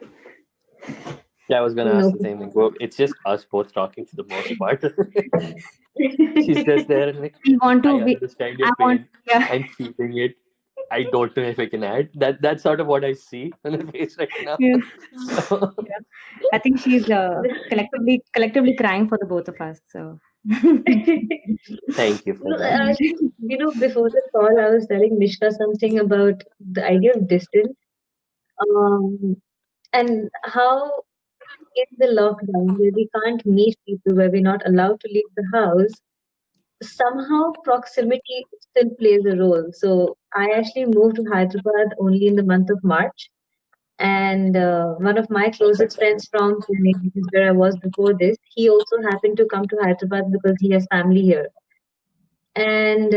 Yeah, I was gonna ask No. the same thing. Well, it's just us both talking for the most part. She's just there and like, We want I to be. understand I your want. pain. Yeah. I'm feeling it. I don't know if I can add. That's sort of what I see on her face right now. Yeah. So Yeah. I think she's collectively crying for the both of us. So. thank you for No, that. actually, before the call, I was telling Nishka something about the idea of distance, um, and how in the lockdown where we can't meet people, where we're not allowed to leave the house, somehow proximity still plays a role. So I actually moved to Hyderabad only in the month of March, and one of my closest friends from Pune, which is where I was before this, he also happened to come to Hyderabad because he has family here. And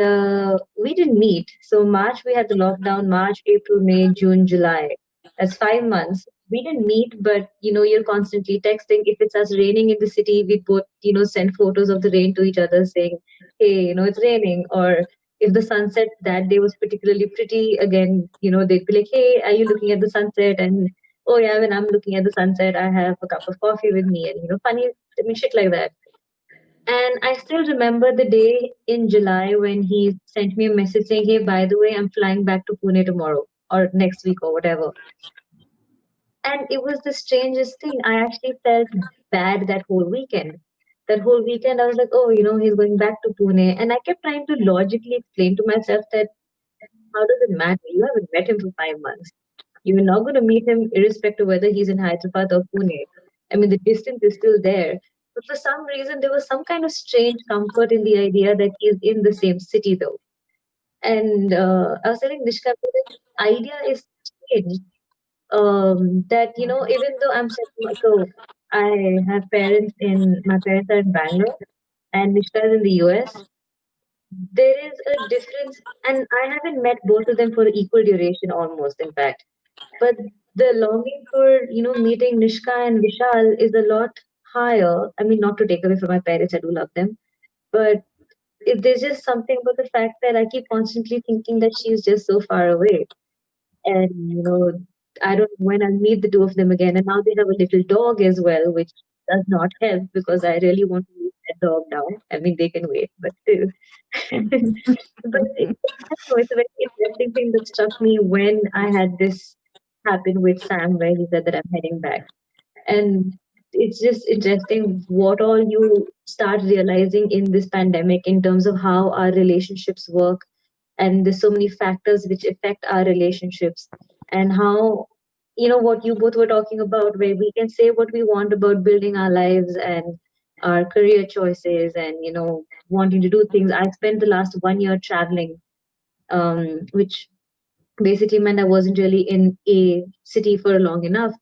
we didn't meet. So March we had the lockdown. March, April, May, June, July. That's 5 months. We didn't meet, but you're constantly texting. If it's us raining in the city, we both send photos of the rain to each other, saying, "Hey, it's raining." Or if the sunset that day was particularly pretty, again, they'd be like, "Hey, are you looking at the sunset?" And oh yeah, when I'm looking at the sunset, I have a cup of coffee with me, and funny, I mean, shit like that. And I still remember the day in July when he sent me a message saying, "Hey, by the way, I'm flying back to Pune tomorrow or next week or whatever." And it was the strangest thing. I actually felt bad that whole weekend. That whole weekend, I was like, oh, he's going back to Pune. And I kept trying to logically explain to myself that how does it matter? You haven't met him for 5 months. You're not going to meet him irrespective of whether he's in Hyderabad or Pune. I mean, the distance is still there. But for some reason, there was some kind of strange comfort in the idea that he's in the same city, though. And I was telling Nishka, this idea is strange. That even though so I have my parents are in Bangalore, and Nishka is in the US. There is a difference, and I haven't met both of them for equal duration, almost, in fact. But the longing for meeting Nishka and Vishal is a lot higher. I mean, not to take away from my parents, I do love them, but there's just something about the fact that I keep constantly thinking that she's just so far away. And I don't know when I'll meet the two of them again. And now they have a little dog as well, which does not help because I really want to meet that dog now. I mean, they can wait, but still. But I don't know, it's a very interesting thing that struck me when I had this happen with Sam, where he said that I'm heading back. And it's just interesting what all you start realizing in this pandemic in terms of how our relationships work. And there's so many factors which affect our relationships, and how what you both were talking about, where we can say what we want about building our lives and our career choices, and wanting to do things. I spent the last 1 year traveling, which basically meant I wasn't really in a city for long enough,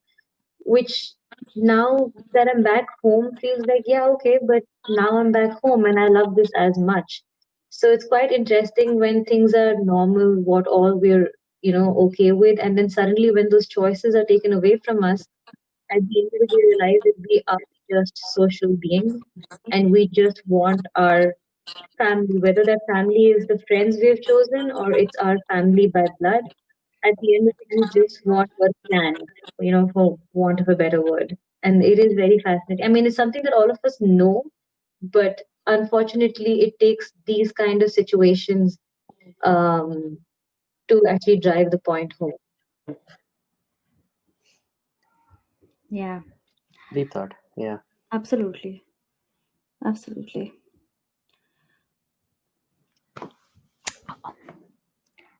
which now that I'm back home feels like, yeah, okay, but now I'm back home and I love this as much. So it's quite interesting when things are normal, what all we're, okay with. And then suddenly when those choices are taken away from us, at the end of the day, we realize that we are just social beings and we just want our family, whether that family is the friends we have chosen or it's our family by blood. At the end of it, we just want our clan, for want of a better word. And it is very fascinating. I mean, it's something that all of us know, but unfortunately, it takes these kind of situations um, to actually drive the point home. Yeah. Deep thought. Yeah. Absolutely. Absolutely.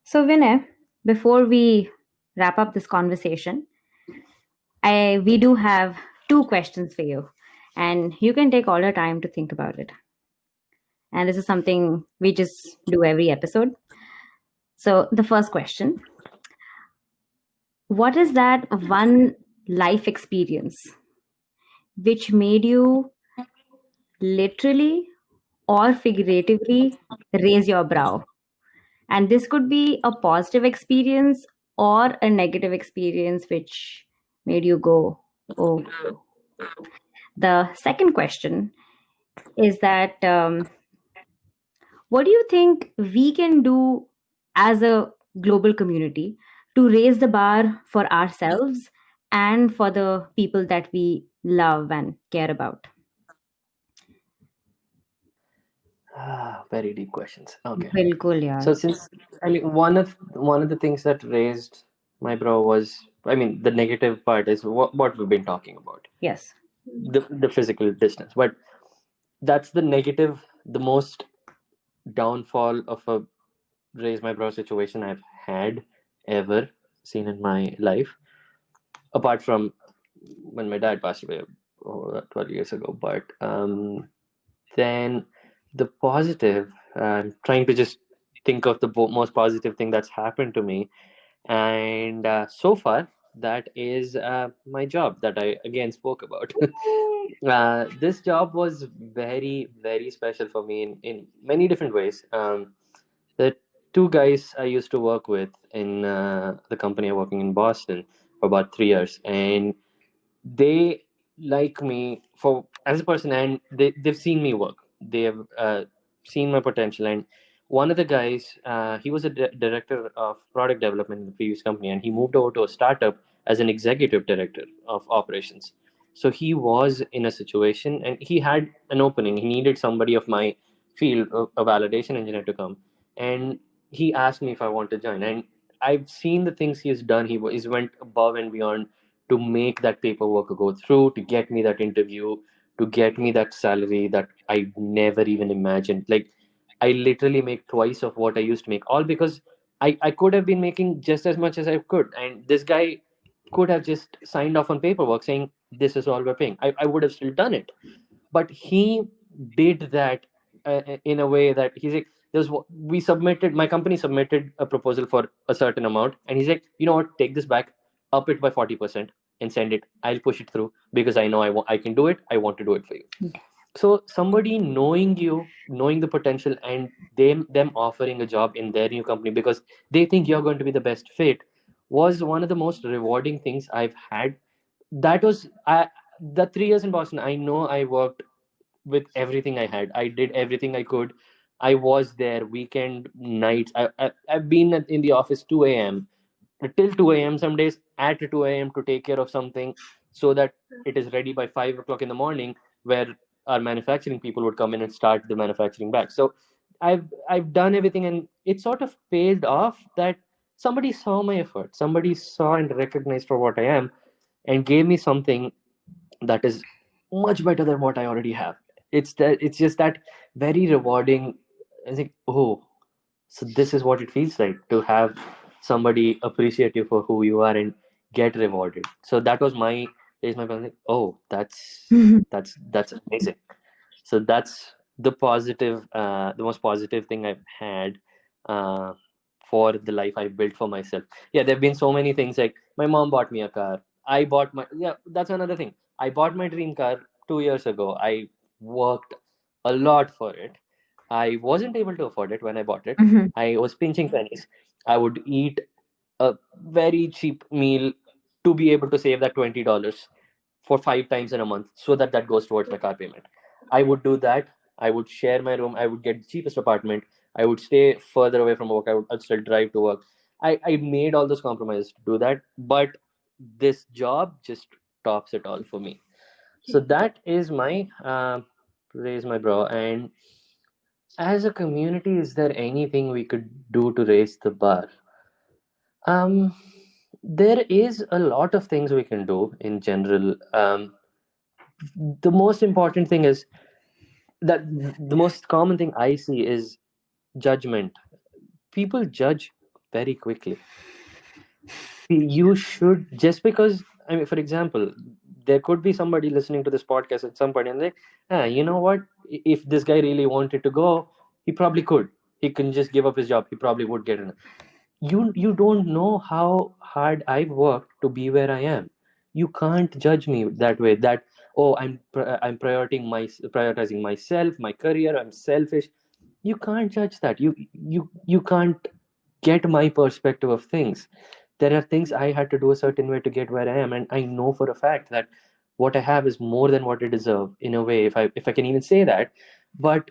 So, Vinay, before we wrap up this conversation, we do have two questions for you. and you can take all your time to think about it. And this is something we just do every episode. So, the first question: what is that one life experience which made you literally or figuratively raise your brow? And this could be a positive experience or a negative experience which made you go, oh. The second question is that what do you think we can do as a global community to raise the bar for ourselves and for the people that we love and care about? Very deep questions. Okay. Bilkul, yaar. So since I mean one of the things that raised my brow was, I mean, the negative part is what we've been talking about, Yes. the physical distance, but that's the negative, the most downfall of a raise my brow situation I've had ever seen in my life, apart from when my dad passed away 12 years ago. But then the positive, I'm trying to just think of the most positive thing that's happened to me. And so far, that is my job that I again spoke about. This job was very, very special for me in many different ways. The two guys I used to work with in the company I'm working in Boston for about 3 years, and they like me for as a person, and they've seen me work. They have seen my potential. And one of the guys, he was a director of product development in the previous company, and he moved over to a startup as an executive director of operations. So he was in a situation and he had an opening. He needed somebody of my field, a validation engineer, to come, and he asked me if I want to join. And I've seen the things he has done. He's went above and beyond to make that paperwork go through, to get me that interview, to get me that salary that I never even imagined. Like, I literally make twice of what I used to make, all because I could have been making just as much as I could. And this guy could have just signed off on paperwork saying, this is all we're paying. I would have still done it. But he did that in a way that he's like, we submitted, my company submitted a proposal for a certain amount, and he's like, you know what, take this back, up it by 40% and send it. I'll push it through because I know I can do it. I want to do it for you. So somebody knowing you, knowing the potential, and them offering a job in their new company because they think you're going to be the best fit, was one of the most rewarding things I've had. That was the 3 years in Boston. I know I worked with everything I had. I did everything I could. I was there weekend nights. I've been in the office 2 a.m. till 2 a.m. some days, at 2 a.m. to take care of something so that it is ready by 5 o'clock in the morning, where our manufacturing people would come in and start the manufacturing back. So I've done everything, and it sort of paid off that somebody saw my effort, somebody saw and recognized for what I am, and gave me something that is much better than what I already have. It's just that very rewarding. I think, oh, so this is what it feels like to have somebody appreciate you for who you are and get rewarded. So that was my is my like, oh, that's amazing. So that's the positive, the most positive thing I've had uh, for the life I built for myself. Yeah, there have been so many things, like my mom bought me a car. I bought my, yeah, that's another thing. I bought my dream car 2 years ago. I worked a lot for it. I wasn't able to afford it when I bought it. Mhm. I was pinching pennies. I would eat a very cheap meal to be able to save that $20 for 5 times in a month, so that that goes towards my car payment. I would do that. I would share my room. I would get the cheapest apartment. I would stay further away from work. I'd still drive to work. I made all those compromises to do that, but this job just tops it all for me. So that is my raise my brow. And as a community, is there anything we could do to raise the bar? Um, there is a lot of things we can do in general. The most important thing is that the most common thing I see is judgment. People judge very quickly. You should, just because, I mean, for example, there could be somebody listening to this podcast at some point and like, you know what? If this guy really wanted to go, he probably could. He can just give up his job. He probably would get in. You don't know how hard I've worked to be where I am. You can't judge me that way. That, oh, I'm prioritizing myself, my career. I'm selfish. You can't judge that. You can't get my perspective of things. There are things I had to do a certain way to get where I am, and I know for a fact that what I have is more than what I deserve in a way, if I can even say that. But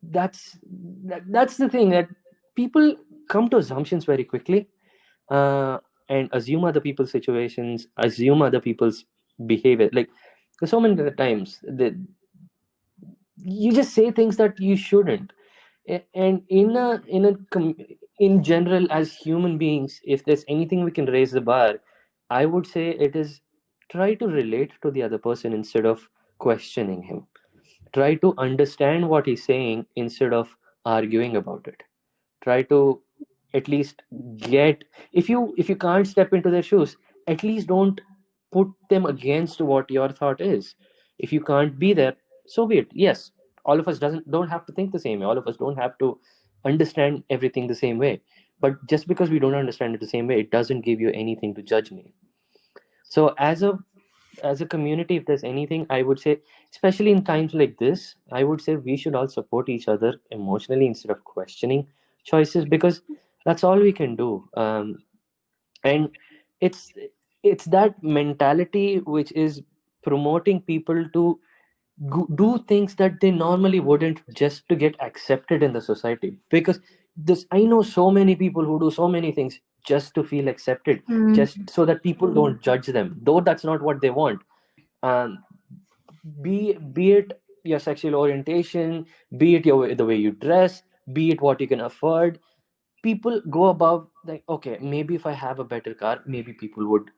that's the thing, that people come to assumptions very quickly, uh, and assume other people's situations, assume other people's behavior. Like, so many times that you just say things that you shouldn't. And in general, as human beings, if there's anything we can raise the bar, I would say it is, try to relate to the other person instead of questioning him. Try to understand what he's saying instead of arguing about it. Try to at least get, if you can't step into their shoes, at least don't put them against what your thought is. If you can't be there, so be it. Yes, all of us don't have to think the same way. All of us don't have to understand everything the same way. But just because we don't understand it the same way, it doesn't give you anything to judge me. So as a community, if there's anything I would say, especially in times like this, I would say we should all support each other emotionally instead of questioning choices, because that's all we can do. And it's it's that mentality which is promoting people to do things that they normally wouldn't, just to get accepted in the society. Because this, I know so many people who do so many things just to feel accepted, Mm. just so that people don't judge them, though that's not what they want. um, be it your sexual orientation, be it the way you dress, be it what you can afford, people go above, like, okay, maybe if I have a better car, maybe people would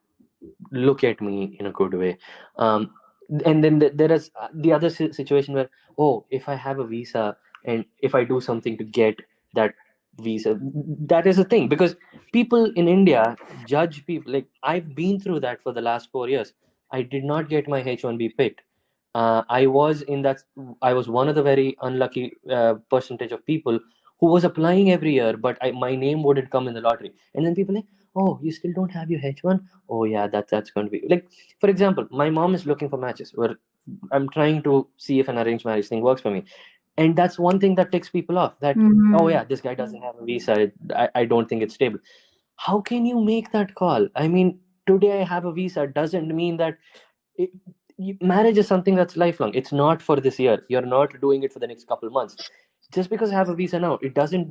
look at me in a good way. um, and then there is the other situation where, oh, if I have a visa and if I do something to get that visa, that is a thing. Because people in India judge people. Like, I've been through that for the last 4 years. I did not get my H1B picked. I was in that. I was one of the very unlucky percentage of people who was applying every year, but my name wouldn't come in the lottery. And then people like, oh, you still don't have your H1? Oh yeah, that's going to be like, for example, my mom is looking for matches where I'm trying to see if an arranged marriage thing works for me. And that's one thing that ticks people off, that, oh Mhm. yeah, this guy doesn't have a visa. I don't think it's stable. How can you make that call? I mean, today I have a visa doesn't mean that it, marriage is something that's lifelong. It's not for this year. You're not doing it for the next couple months. Just because I have a visa now, it doesn't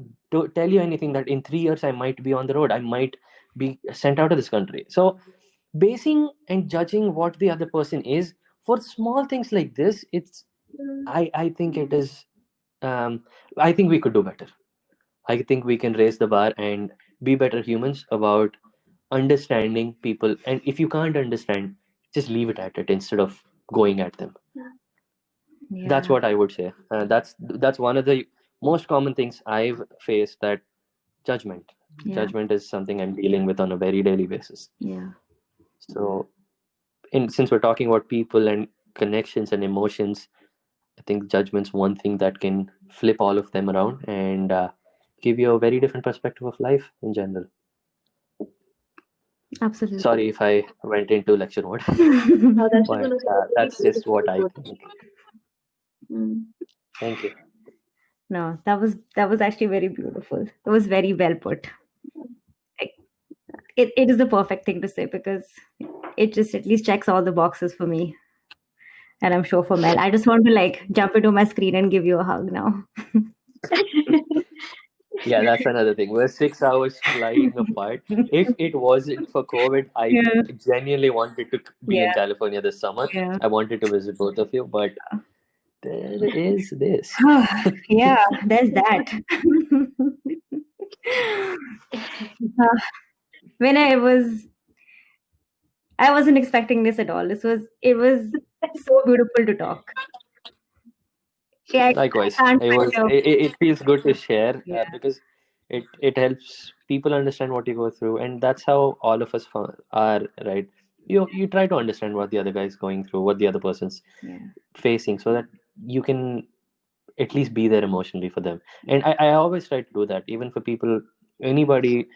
tell you anything that in 3 years I might be on the road. I might be sent out of this country. So basing and judging what the other person is for small things like this, it's, I think it is, um, I think we could do better. I think we can raise the bar and be better humans about understanding people. And if you can't understand, just leave it at it instead of going at them. That's Yeah. what I would say. That's one of the most common things I've faced. That judgment. Yeah. Judgment is something I'm dealing with on a very daily basis. Yeah. So, since we're talking about people and connections and emotions, I think judgment's one thing that can flip all of them around and give you a very different perspective of life in general. Absolutely. Sorry if I went into lecture mode, Now that's but one of the very that's just beautiful what I thoughts. think. Mm. Thank you. No, that was actually very beautiful. It was very well put. Like, it is the perfect thing to say because it just at least checks all the boxes for me. And I'm sure for Mel. I just want to like jump into my screen and give you a hug now. Yeah, that's another thing. We're 6 hours flying apart. If it wasn't for COVID, I Yeah. genuinely wanted to be in Yeah. California this summer. Yeah. I wanted to visit both of you, but there is this. Yeah, there's that. Uh, when I wasn't expecting this at all. It was so beautiful to talk. Yeah, Likewise, I can't it was. kind of It feels good to share yeah, because it helps people understand what you go through, and that's how all of us are, right? you try to understand what the other guy is going through, what the other person's Yeah. facing, so that you can at least be there emotionally for them. And I always try to do that, even for people, anybody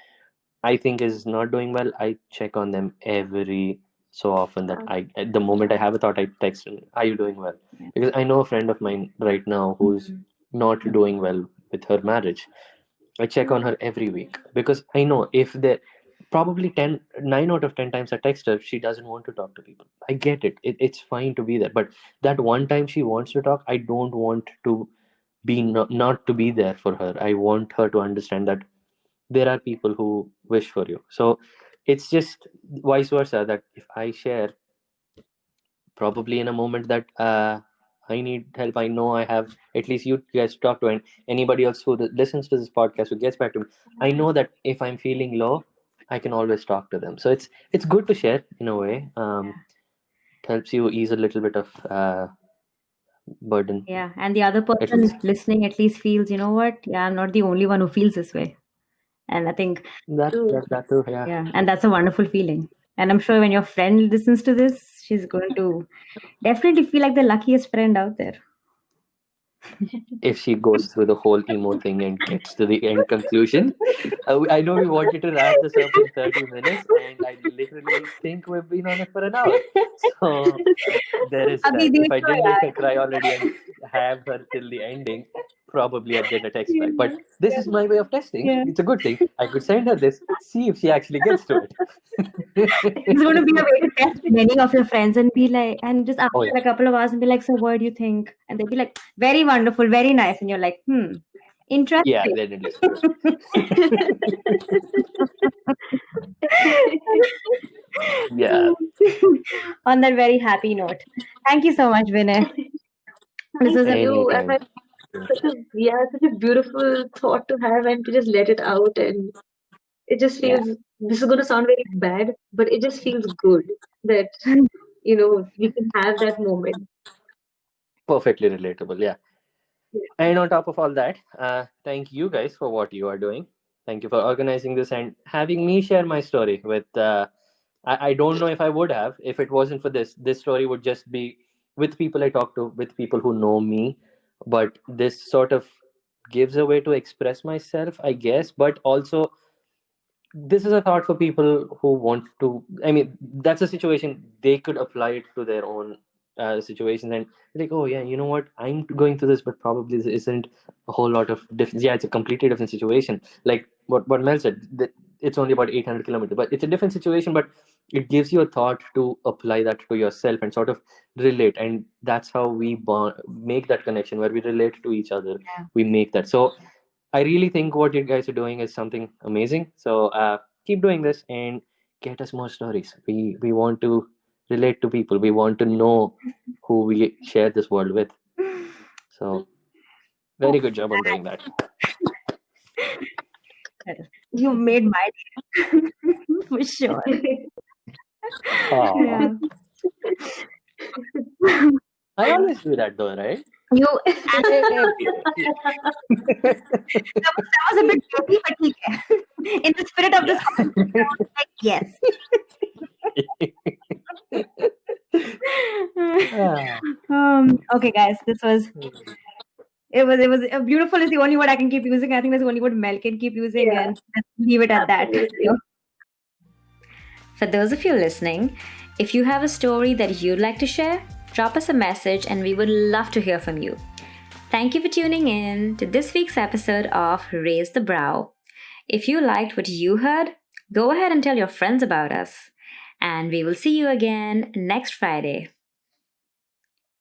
I think is not doing well. I check on them every so often. That I, at the moment I have a thought, I text them, "Are you doing well?" Yeah. Because I know a friend of mine right now who's Mhm. not doing well with her marriage. I check on her every week because I know if they probably 9 out of 10 times I text her, she doesn't want to talk to people. I get it. It's fine to be there. But that one time she wants to talk, I don't want to be not to be there for her. I want her to understand that there are people who wish for you. So it's just vice versa, that if I share probably in a moment that I need help, I know I have at least you guys to talk to, and anybody else who listens to this podcast who gets back to me, I know that if I'm feeling low, I can always talk to them. So it's good to share in a way. It helps you ease a little bit of burden, Yeah. And the other at least. person listening at least feels, you know what? Yeah, I'm not the only one who feels this way. And I think, True. That too, yeah. yeah, and that's a wonderful feeling. And I'm sure when your friend listens to this, she's going to definitely feel like the luckiest friend out there. If she goes through the whole emo thing and gets to the end conclusion. I know we wanted to wrap this up in 30 minutes, and I literally think we've been on it for an hour. So there is Abhi time. If dekh I lo didn't make yaar. her cry already and have her till the ending, probably I'd get a text back. But Yeah. this is my way of testing. Yeah. It's a good thing. I could send her this, see if she actually gets to It's going to be a it. way to test many of your friends and be like, and just Oh, after yeah. a couple of hours and be like, so what do you think? And they'll be like, very wonderful, very nice. And you're like, Yeah, interesting. then it listen to it. Yeah, On that very happy note. Thank you so much, Vinay. This Thank was a you. And anytime. that's such a beautiful thought to have and to just let it out. And it just yeah. feels, this is going to sound very bad, but it just feels good that, we can have that moment. Perfectly relatable. Yeah. Yeah. And on top of all that, thank you guys for what you are doing. Thank you for organizing this and having me share my story with. I don't know if I would have if it wasn't for this. This story would just be with people I talk to, with people who know me. But this sort of gives a way to express myself, I guess. But also, this is a thought for people who want to. I mean, that's a situation they could apply it to their own situations, and like, oh yeah, you know what, I'm going through this, but probably this isn't a whole lot of difference. Yeah, it's a completely different situation, like what Mel said, that it's only about 800 kilometers, but it's a different situation, but it gives you a thought to apply that to yourself and sort of relate, and that's how we make that connection where we relate to each other. We make that. So I really think what you guys are doing is something amazing. So keep doing this and get us more stories. We want to relate to people. We want to know who we share this world with. So Oh, very good job on doing that. you made my day. For sure. Aw. Yeah. I always do that though, right? You Yeah. that was a bit tricky, but okay. In the spirit of this Yeah. conversation, I was like, yes. Ah. Okay, guys, it was a beautiful is the only word I can keep using. I think that's the only word Mel can keep using, Yeah, and let's leave it at that. absolutely. For those of you listening, if you have a story that you'd like to share, drop us a message and we would love to hear from you. Thank you for tuning in to this week's episode of Raise the Brow. If you liked what you heard, go ahead and tell your friends about us. And we will see you again next Friday.